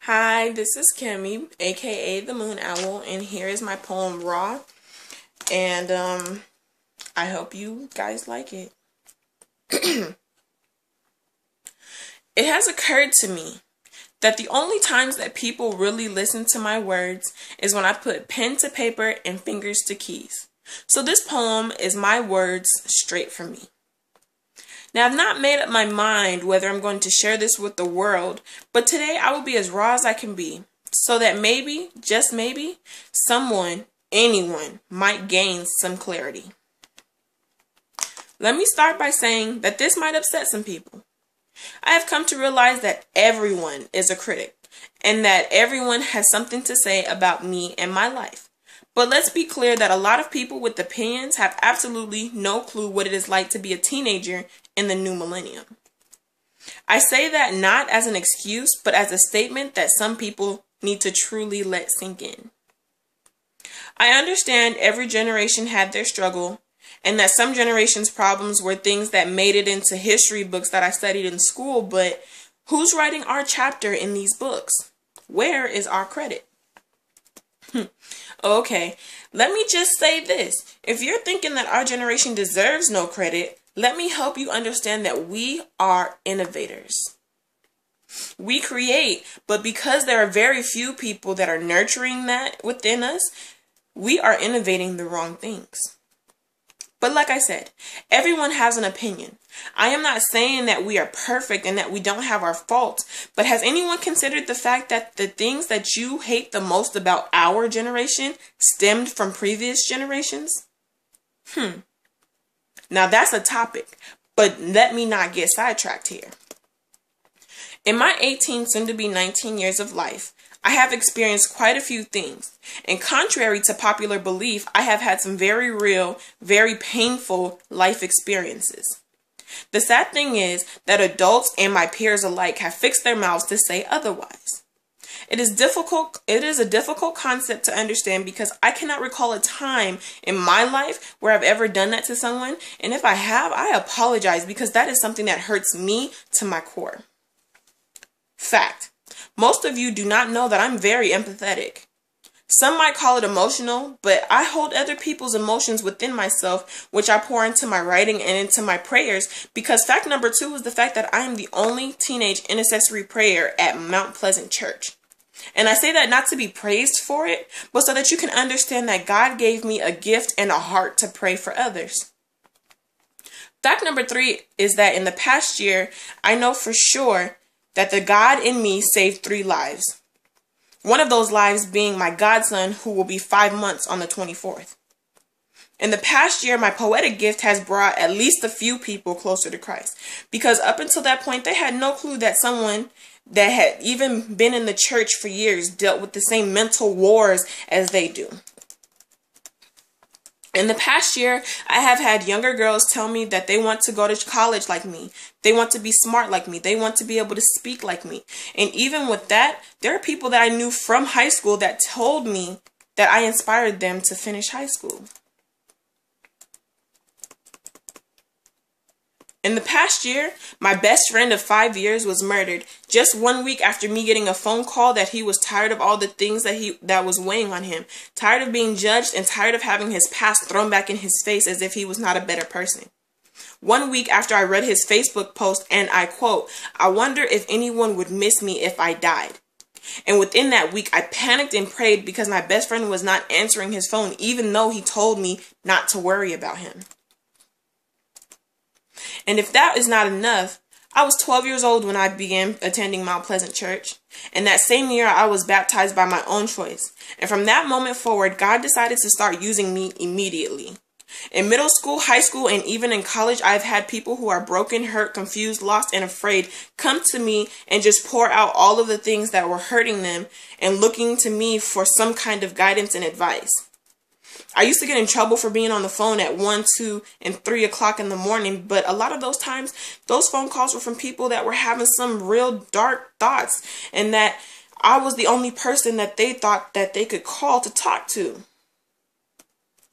Hi, this is Kimmy, aka the Moon Owl, and here is my poem Raw. And I hope you guys like it. It has occurred to me that the only times that people really listen to my words is when I put pen to paper and fingers to keys. So this poem is my words straight from me. Now, I've not made up my mind whether I'm going to share this with the world, but today I will be as raw as I can be, so that maybe, just maybe, anyone, might gain some clarity. Let me start by saying that this might upset some people. I have come to realize that everyone is a critic, and that everyone has something to say about me and my life. But let's be clear that a lot of people with opinions have absolutely no clue what it is like to be a teenager in the new millennium. I say that not as an excuse, but as a statement that some people need to truly let sink in. I understand every generation had their struggle, and that some generations' problems were things that made it into history books that I studied in school, but who's writing our chapter in these books? Where is our credit? Okay, let me just say this. If you're thinking that our generation deserves no credit, let me help you understand that we are innovators. We create, but because there are very few people that are nurturing that within us, we are innovating the wrong things. But like I said, everyone has an opinion. I am not saying that we are perfect and that we don't have our faults, but has anyone considered the fact that the things that you hate the most about our generation stemmed from previous generations? Now that's a topic, but let me not get sidetracked here. In my 18, soon to be 19 years of life, I have experienced quite a few things, and contrary to popular belief, I have had some very real, very painful life experiences. The sad thing is that adults and my peers alike have fixed their mouths to say otherwise. It is a difficult concept to understand because I cannot recall a time in my life where I've ever done that to someone, and if I have, I apologize because that is something that hurts me to my core. Fact. Most of you do not know that I'm very empathetic. Some might call it emotional, but I hold other people's emotions within myself, which I pour into my writing and into my prayers, because fact number 2 is the fact that I am the only teenage intercessory prayer at Mount Pleasant Church. And I say that not to be praised for it, but so that you can understand that God gave me a gift and a heart to pray for others. Fact number 3 is that in the past year, I know for sure that the God in me saved 3 lives. One of those lives being my godson, who will be 5 months on the 24th. In the past year, my poetic gift has brought at least a few people closer to Christ, because up until that point, they had no clue that someone that had even been in the church for years dealt with the same mental wars as they do. In the past year, I have had younger girls tell me that they want to go to college like me. They want to be smart like me. They want to be able to speak like me. And even with that, there are people that I knew from high school that told me that I inspired them to finish high school. In the past year, my best friend of 5 years was murdered just 1 week after me getting a phone call that he was tired of all the things that was weighing on him, tired of being judged, and tired of having his past thrown back in his face as if he was not a better person. 1 week after I read his Facebook post, and I quote, "I wonder if anyone would miss me if I died." And within that week, I panicked and prayed because my best friend was not answering his phone, even though he told me not to worry about him. And if that is not enough, I was 12 years old when I began attending Mount Pleasant Church. And that same year, I was baptized by my own choice. And from that moment forward, God decided to start using me immediately. In middle school, high school, and even in college, I've had people who are broken, hurt, confused, lost, and afraid come to me and just pour out all of the things that were hurting them and looking to me for some kind of guidance and advice. I used to get in trouble for being on the phone at 1, 2, and 3 o'clock in the morning, but a lot of those times, those phone calls were from people that were having some real dark thoughts, and that I was the only person that they thought that they could call to talk to.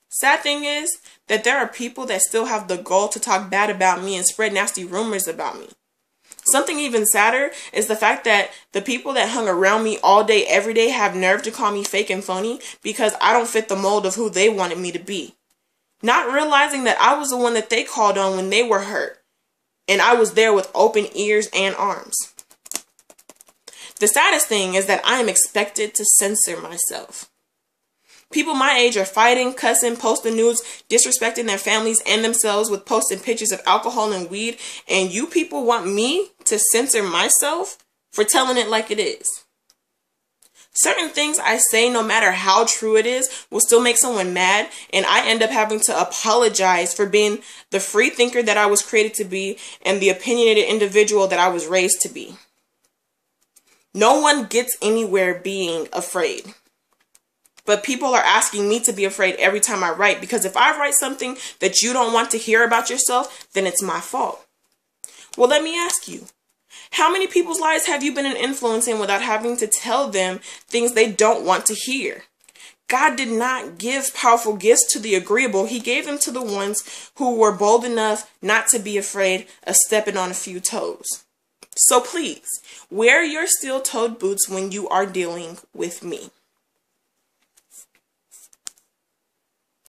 Sad thing is that there are people that still have the gall to talk bad about me and spread nasty rumors about me. Something even sadder is the fact that the people that hung around me all day, every day have nerve to call me fake and phony because I don't fit the mold of who they wanted me to be. Not realizing that I was the one that they called on when they were hurt. And I was there with open ears and arms. The saddest thing is that I am expected to censor myself. People my age are fighting, cussing, posting nudes, disrespecting their families and themselves with posting pictures of alcohol and weed. And you people want me to censor myself for telling it like it is. Certain things I say, no matter how true it is, will still make someone mad. And I end up having to apologize for being the free thinker that I was created to be and the opinionated individual that I was raised to be. No one gets anywhere being afraid. But people are asking me to be afraid every time I write, because if I write something that you don't want to hear about yourself, then it's my fault. Well, let me ask you, how many people's lives have you been an influence in without having to tell them things they don't want to hear? God did not give powerful gifts to the agreeable. He gave them to the ones who were bold enough not to be afraid of stepping on a few toes. So please, wear your steel-toed boots when you are dealing with me.